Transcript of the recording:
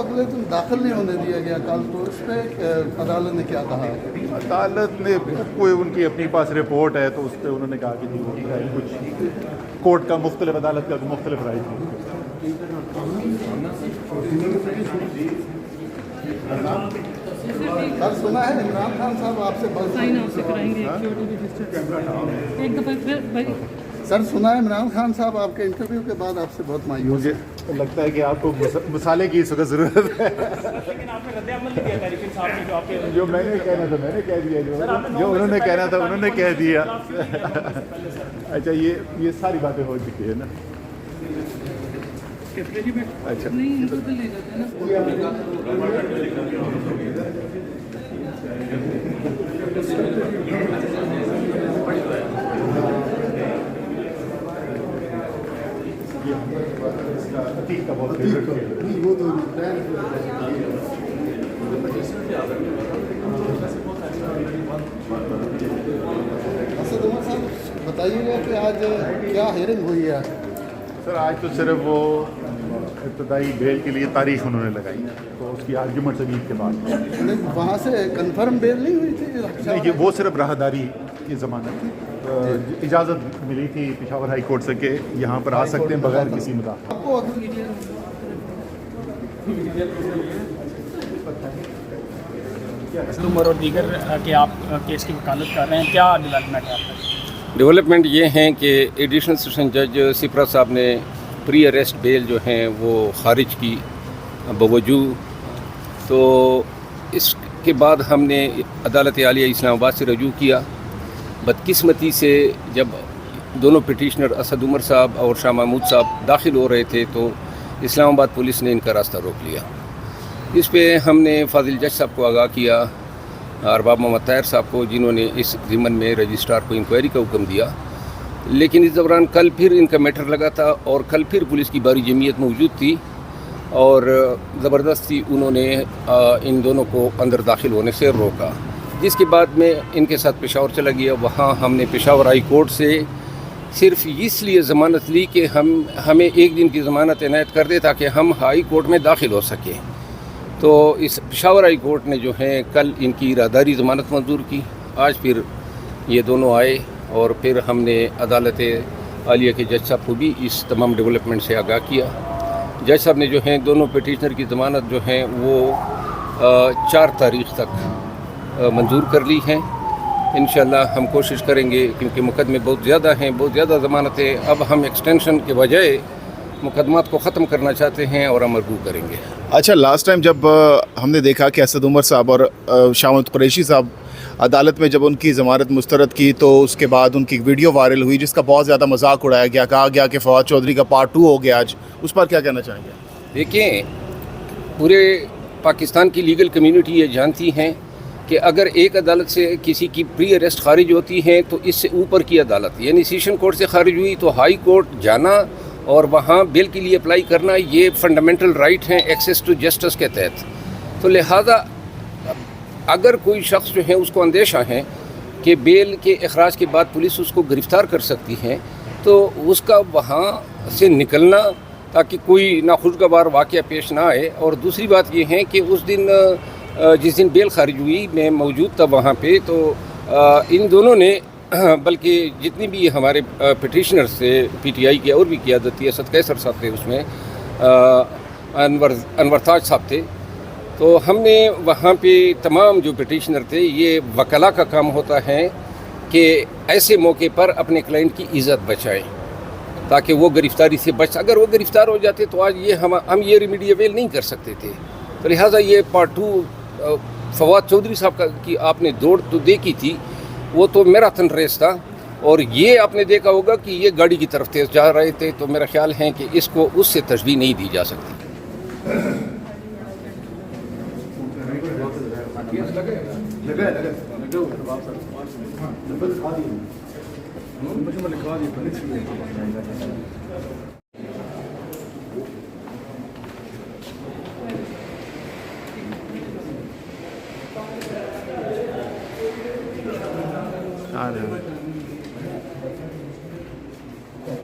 अगले दिन दाखिल नहीं होने दिया गया कल, तो इस पर अदालत ने क्या कहा? अदालत ने कोई उनकी अपनी पास रिपोर्ट है तो उस पर उन्होंने कहा कि नहीं, कुछ कोर्ट का मुख्तलिफ, अदालत का मुख्तलिफ राय थी। सर सुना है इमरान खान साहब आपसे साइन आपसे कराएंगे एक दफ़ा फिर भाई। सर सुना है इमरान खान साहब आपके इंटरव्यू के बाद आपसे बहुत मायूस मुझे लगता है कि आपको मसाले की इस वक्त ज़रूरत है। लेकिन आपने रद्द-ए-अमल नहीं किया तहरीक साहब ने, जो आपके जो मैंने कहना था मैंने कह दिया, जो उन्होंने कहना था उन्होंने कह दिया। अच्छा, ये सारी बातें हो चुकी है ना। अच्छा, नहीं इनको तो ले जाते हैं ना। अतीक का बहुत फेवरेट है। वो तो असद उमर साहब बताइएगा कि आज क्या हियरिंग हुई है? सर आज तो सिर्फ वो इब्तदाई बेल के लिए तारीख उन्होंने लगाई, तो उसकी आर्गूमेंट ईद के बाद। वहाँ से कंफर्म बेल नहीं हुई थी? नहीं, ये वो सिर्फ राहदारी की ज़मानत थी। इजाज़त मिली थी पेशावर हाई कोर्ट से कि यहाँ पर आ सकते हैं बगैर किसी मुदाफ़ा। आपको उमर और दीगर के आप केस की वकालत कर रहे हैं, क्या डेवलपमेंट है आपका? डेवलपमेंट ये हैं कि एडिशनल सेशन जज सिपरा साहब ने प्री अरेस्ट बेल जो हैं वो ख़ारिज की बवजूद, तो इसके बाद हमने अदालत आलिया इस्लामाबाद से रजू किया। बदकिस्मती से जब दोनों पिटिशनर असद उमर साहब और शाह महमूद साहब दाखिल हो रहे थे तो इस्लामाबाद पुलिस ने इनका रास्ता रोक लिया। इस पे हमने फाजिल जज साहब को आगाह किया, अरबाब मोहम्मद ताहिर साहब को, जिन्होंने इस ज़िम्मन में रजिस्ट्रार को इंक्वायरी का हुक्म दिया। लेकिन इस दौरान कल फिर इनका मैटर लगा था और कल फिर पुलिस की बारी जमीयत मौजूद थी और ज़बरदस्ती उन्होंने इन दोनों को अंदर दाखिल होने से रोका, जिसके बाद में इनके साथ पेशावर चला गया। वहाँ हमने पेशावर हाई कोर्ट से सिर्फ इसलिए ज़मानत ली कि हमें एक दिन की ज़मानत इनायत कर दे ताकि हम हाई कोर्ट में दाखिल हो सकें। तो इस पेशावर हाई कोर्ट ने जो है कल इनकी इरादारी ज़मानत मंजूर की। आज फिर ये दोनों आए और फिर हमने अदालत आलिया के जज साहब को भी इस तमाम डेवलपमेंट से आगाह किया। जज साहब ने जो है दोनों पिटिशनर की ज़मानत जो है वो 4 तारीख़ तक मंजूर कर ली हैं। इंशाअल्लाह हम कोशिश करेंगे, क्योंकि मुकदमे बहुत ज़्यादा हैं, बहुत ज़्यादा ज़मानतें, अब हम एक्सटेंशन के बजाय मुकदमात को ख़त्म करना चाहते हैं और अमरगू करेंगे। अच्छा, लास्ट टाइम जब हमने देखा कि असद उमर साहब और शाह महमूद कुरैशी साहब अदालत में जब उनकी ज़मानत मुस्तरद की तो उसके बाद उनकी वीडियो वायरल हुई जिसका बहुत ज़्यादा मजाक उड़ाया गया, कहा गया कि फवाद चौधरी का पार्ट 2 हो गया। आज उस पर क्या कहना चाहेंगे? देखिए, पूरे पाकिस्तान की लीगल कम्युनिटी ये जानती हैं कि अगर एक अदालत से किसी की प्री अरेस्ट खारिज होती है तो इससे ऊपर की अदालत यानी सेशन कोर्ट से खारिज हुई तो हाई कोर्ट जाना और वहाँ बेल के लिए अप्लाई करना, ये फंडामेंटल राइट हैं एक्सेस टू जस्टिस के तहत। तो लिहाजा अगर कोई शख्स जो है उसको अंदेशा है कि बेल के अखराज के बाद पुलिस उसको गिरफ़्तार कर सकती है तो उसका वहाँ से निकलना ताकि कोई नाखुशगवार वाक़या पेश ना आए। और दूसरी बात ये है कि उस दिन जिस दिन बेल खारिज हुई मैं मौजूद था वहाँ पे, तो इन दोनों ने बल्कि जितनी भी हमारे पिटिशनर्स थे पीटीआई के और भी क़यादत थी, असद कैसर साहब थे उसमें, अनवर ताज साहब थे, तो हमने वहाँ पे तमाम जो पिटिशनर थे, ये वकला का काम होता है कि ऐसे मौके पर अपने क्लाइंट की इज़्ज़त बचाएं ताकि वो गिरफ़्तारी से बच। अगर वो गिरफ़्तार हो जाते तो आज ये हम ये रिमीडिएबल नहीं कर सकते थे। तो लिहाजा ये पार्ट 2 फवाद चौधरी साहब की आपने दौड़ तो देखी थी, वो तो मैराथन रेस था और ये आपने देखा होगा कि ये गाड़ी की तरफ तेज़ जा रहे थे, तो मेरा ख्याल है कि इसको उससे तशबीह नहीं दी जा सकती। लगे